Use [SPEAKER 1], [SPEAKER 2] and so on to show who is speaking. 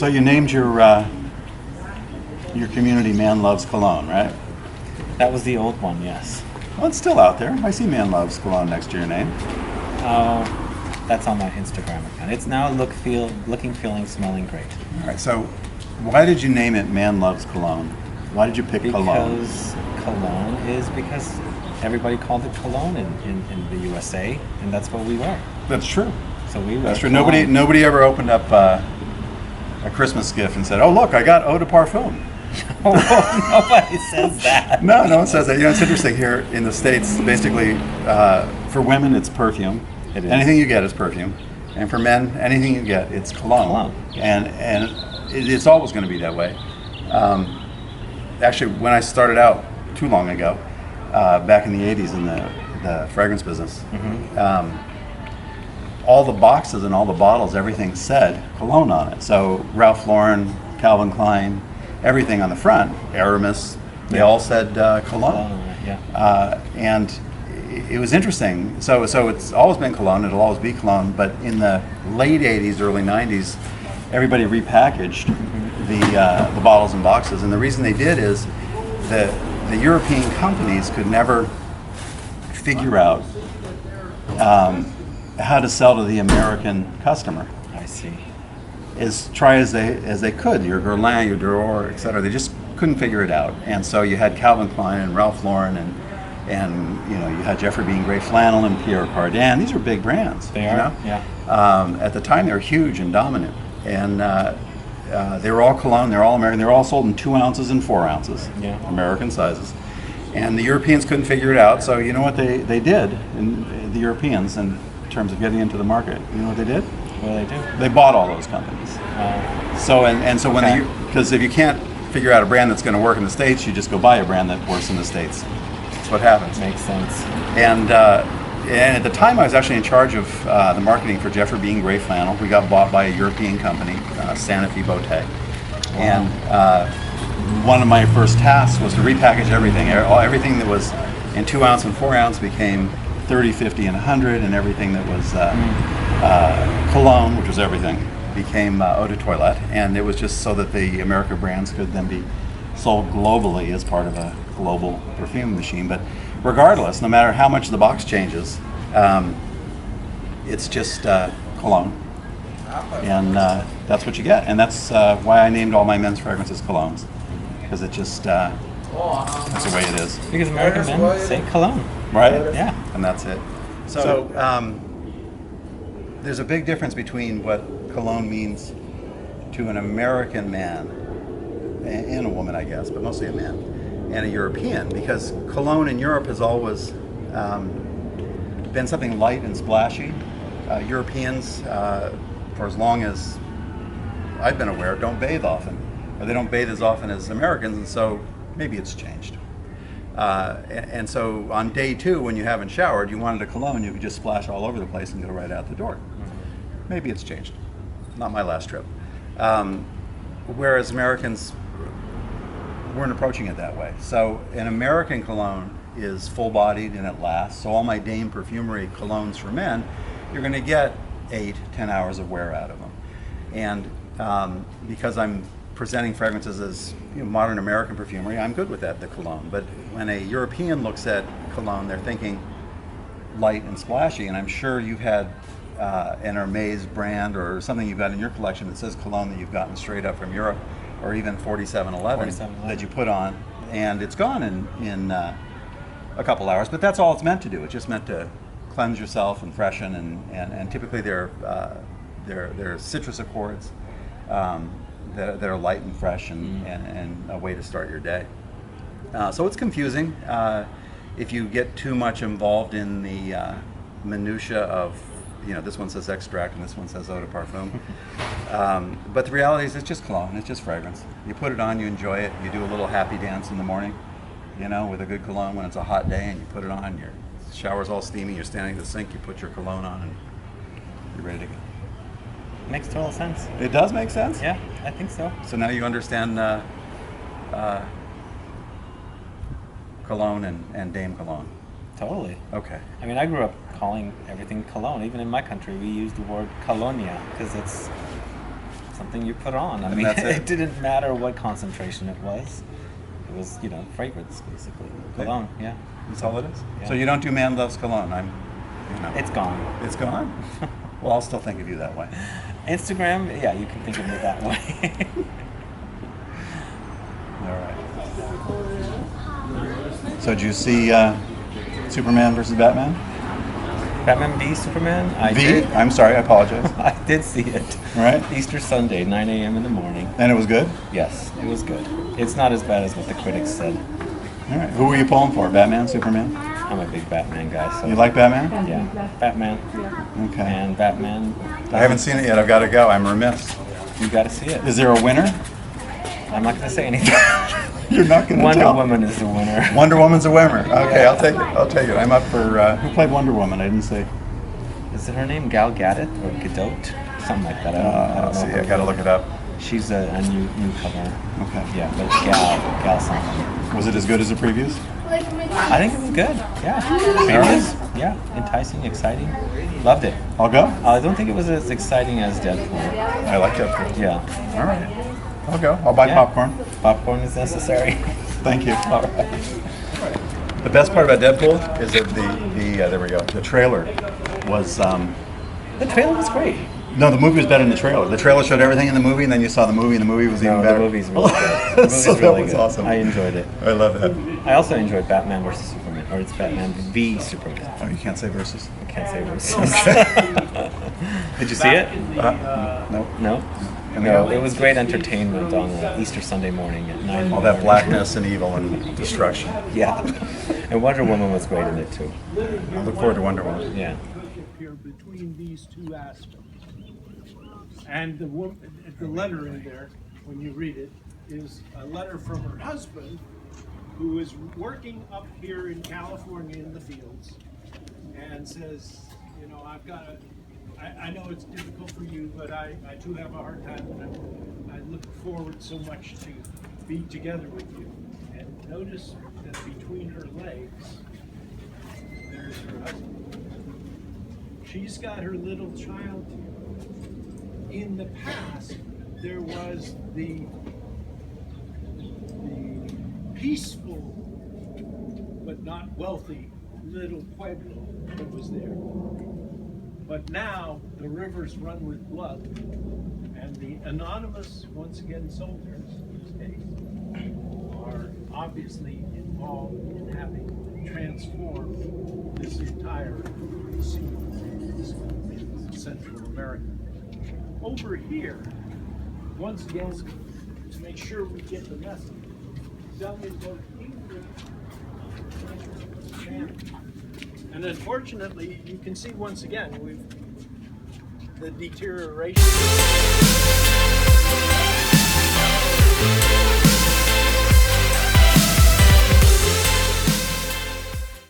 [SPEAKER 1] So you named your community Man Loves Cologne, right?
[SPEAKER 2] That was the old one, yes.
[SPEAKER 1] Well, it's still out there. I see Man Loves Cologne next to your name.
[SPEAKER 2] Oh, that's on my Instagram account. It's now looking, feeling, smelling great.
[SPEAKER 1] All right. So why did you name it Man Loves Cologne? Why did you pick Cologne?
[SPEAKER 2] Because Cologne is because everybody called it Cologne in the USA, and that's what we were.
[SPEAKER 1] That's true.
[SPEAKER 2] So we were.
[SPEAKER 1] That's true.
[SPEAKER 2] Cologne.
[SPEAKER 1] Nobody ever opened up a Christmas gift and said, "Oh, look, I got eau de parfum."
[SPEAKER 2] Nobody says that.
[SPEAKER 1] No one says that. You know, it's interesting here in the States. Basically, for women, it's perfume.
[SPEAKER 2] It is.
[SPEAKER 1] Anything you get is perfume, and for men, anything you get, it's cologne.
[SPEAKER 2] Cologne, yeah.
[SPEAKER 1] And it's always going to be that way. Actually, when I started out too long ago, back in the '80s in the fragrance business, all the boxes and all the bottles, everything said cologne on it. So Ralph Lauren, Calvin Klein, everything on the front, Aramis, they all said cologne. And it was interesting. So it's always been cologne, it'll always be cologne, but in the late 80s, early 90s, everybody repackaged the bottles and boxes. And the reason they did is that the European companies could never figure out how to sell to the American customer.
[SPEAKER 2] I see.
[SPEAKER 1] Try as they could, your Guerlain, your Dior, etc. They just couldn't figure it out, and so you had Calvin Klein and Ralph Lauren, and you had Jeffrey Bean Gray Flannel and Pierre Cardin. These are big brands.
[SPEAKER 2] They are. Yeah.
[SPEAKER 1] At the time, they were huge and dominant, and they were all cologne. They're all American. They're all sold in 2 ounces and 4 ounces, American sizes. And the Europeans couldn't figure it out. So you know what they did, the Europeans, in terms of getting into the market. You know what they did?
[SPEAKER 2] What do they do?
[SPEAKER 1] They bought all those companies. So when because if you can't figure out a brand that's going to work in the States, you just go buy a brand that works in the States. That's what happens.
[SPEAKER 2] Makes sense.
[SPEAKER 1] And at the time, I was actually in charge of the marketing for Jeffrey Bean Gray Flannel. We got bought by a European company, Sanofi Beauté.
[SPEAKER 2] Wow.
[SPEAKER 1] And one of my first tasks was to repackage everything. Everything that was in 2 ounce and 4 ounce became 30, 50, and 100, and everything that was cologne, which was everything, became eau de toilette. And it was just so that the American brands could then be sold globally as part of a global perfume machine. But regardless, no matter how much the box changes, it's just cologne. And that's what you get. And that's why I named all my men's fragrances colognes, because it just, that's the way it is.
[SPEAKER 2] Because American men say cologne.
[SPEAKER 1] Right?
[SPEAKER 2] Yeah.
[SPEAKER 1] And that's it. So there's a big difference between what cologne means to an American man, and a woman, I guess, but mostly a man, and a European, because cologne in Europe has always been something light and splashy. Europeans, for as long as I've been aware, don't bathe often, or they don't bathe as often as Americans, and so maybe it's changed. And so on day 2, when you haven't showered, you wanted a cologne, you could just splash all over the place and go right out the door. Maybe it's changed. Not my last trip. Whereas Americans weren't approaching it that way. So an American cologne is full-bodied and it lasts. So all my Dame Perfumery colognes for men, you're going to get 8-10 hours of wear out of them. And because I'm presenting fragrances as modern American perfumery, I'm good with that, the cologne. But when a European looks at cologne, they're thinking light and splashy. And I'm sure you've had an Hermes brand or something you've got in your collection that says cologne that you've gotten straight up from Europe, or even 4711 that you put on, and it's gone in a couple hours. But that's all it's meant to do. It's just meant to cleanse yourself and freshen, and typically they're citrus accords that are light and fresh and a way to start your day. So it's confusing if you get too much involved in the minutia of, this one says extract and this one says eau de parfum. But the reality is it's just cologne, it's just fragrance. You put it on, you enjoy it, you do a little happy dance in the morning, with a good cologne when it's a hot day, and you put it on, your shower's all steamy, you're standing at the sink, you put your cologne on, and you're ready to go.
[SPEAKER 2] Makes total sense.
[SPEAKER 1] It does make sense?
[SPEAKER 2] Yeah, I think so.
[SPEAKER 1] So now you understand cologne and Dame Cologne.
[SPEAKER 2] Totally.
[SPEAKER 1] Okay.
[SPEAKER 2] I mean, I grew up calling everything cologne. Even in my country, we use the word colonia because it's something you put on. I
[SPEAKER 1] And
[SPEAKER 2] mean,
[SPEAKER 1] that's it.
[SPEAKER 2] it didn't matter what concentration it was. It was, you know, fragrance basically. Cologne, yeah.
[SPEAKER 1] That's all it is.
[SPEAKER 2] Yeah.
[SPEAKER 1] So you don't do Man Loves Cologne.
[SPEAKER 2] It's gone.
[SPEAKER 1] It's gone? Well, I'll still think of you that way.
[SPEAKER 2] Instagram, yeah, you can think of me that way.
[SPEAKER 1] All right. So did you see Superman versus Batman?
[SPEAKER 2] Batman v Superman. I
[SPEAKER 1] V?
[SPEAKER 2] did.
[SPEAKER 1] I'm sorry, I apologize.
[SPEAKER 2] I did see it.
[SPEAKER 1] Right?
[SPEAKER 2] Easter Sunday, 9 a.m. in the morning.
[SPEAKER 1] And it was good?
[SPEAKER 2] Yes, it was good. It's not as bad as what the critics said.
[SPEAKER 1] All right. Who were you pulling for? Batman, Superman?
[SPEAKER 2] I'm a big Batman guy, so
[SPEAKER 1] You like Batman?
[SPEAKER 2] yeah, Batman
[SPEAKER 1] Okay.
[SPEAKER 2] and Batman.
[SPEAKER 1] I haven't seen it yet. I've got to go. I'm remiss.
[SPEAKER 2] You got to see it.
[SPEAKER 1] Is there a winner?
[SPEAKER 2] I'm not going to say anything.
[SPEAKER 1] You're not going to
[SPEAKER 2] Wonder
[SPEAKER 1] tell.
[SPEAKER 2] Woman is the winner.
[SPEAKER 1] Wonder Woman's a winner. Okay, I'll take it. I'll take it. I'm up for. Who played Wonder Woman? I didn't see.
[SPEAKER 2] Is it her name Gal Gadot or Gadot? Something like that. I don't
[SPEAKER 1] See,
[SPEAKER 2] know.
[SPEAKER 1] I got to look it up.
[SPEAKER 2] She's a newcomer.
[SPEAKER 1] Okay.
[SPEAKER 2] Yeah, but Gal something.
[SPEAKER 1] Was it as good as the previews?
[SPEAKER 2] I think it was good. Yeah. Famous. Yeah. Enticing, exciting. Loved it.
[SPEAKER 1] I'll go.
[SPEAKER 2] I don't think it was as exciting as Deadpool.
[SPEAKER 1] I like Deadpool.
[SPEAKER 2] Yeah.
[SPEAKER 1] All right. I'll go. I'll buy
[SPEAKER 2] Yeah.
[SPEAKER 1] popcorn.
[SPEAKER 2] Popcorn is necessary.
[SPEAKER 1] Thank you.
[SPEAKER 2] All right.
[SPEAKER 1] The best part about Deadpool is that there we go. The trailer was
[SPEAKER 2] The trailer was great.
[SPEAKER 1] no, the movie was better than the trailer. The trailer showed everything in the movie, and then you saw the movie, and the movie was even
[SPEAKER 2] No,
[SPEAKER 1] better.
[SPEAKER 2] the movie's really good. The movie's
[SPEAKER 1] So that
[SPEAKER 2] really
[SPEAKER 1] was
[SPEAKER 2] good.
[SPEAKER 1] awesome.
[SPEAKER 2] I enjoyed it.
[SPEAKER 1] I love that.
[SPEAKER 2] I also enjoyed Batman versus Superman, or it's Batman v Superman.
[SPEAKER 1] Oh, you can't say versus.
[SPEAKER 2] I can't say versus. Did you see it?
[SPEAKER 1] Nope.
[SPEAKER 2] No.
[SPEAKER 1] Can we
[SPEAKER 2] No,
[SPEAKER 1] go?
[SPEAKER 2] it was great entertainment on Easter Sunday morning at 9.
[SPEAKER 1] All that blackness and evil and destruction.
[SPEAKER 2] Yeah. And Wonder Woman was great in it too.
[SPEAKER 1] I look forward to Wonder Woman.
[SPEAKER 2] Yeah.
[SPEAKER 3] Here between these two aspects. And the letter in there, when you read it, is a letter from her husband, who is working up here in California in the fields, and says, you know, I know it's difficult for you, but I too have a hard time, and I look forward so much to be together with you. And notice that between her legs, there's her husband. She's got her little child here. In the past, there was the peaceful but not wealthy little pueblo that was there. But now the rivers run with blood, and the anonymous, once again soldiers in this case, are obviously involved in having transformed this entire scene in Central America. Over here, once again, to make sure we get the message, done in both English and Spanish. And unfortunately, you can see once again, the deterioration.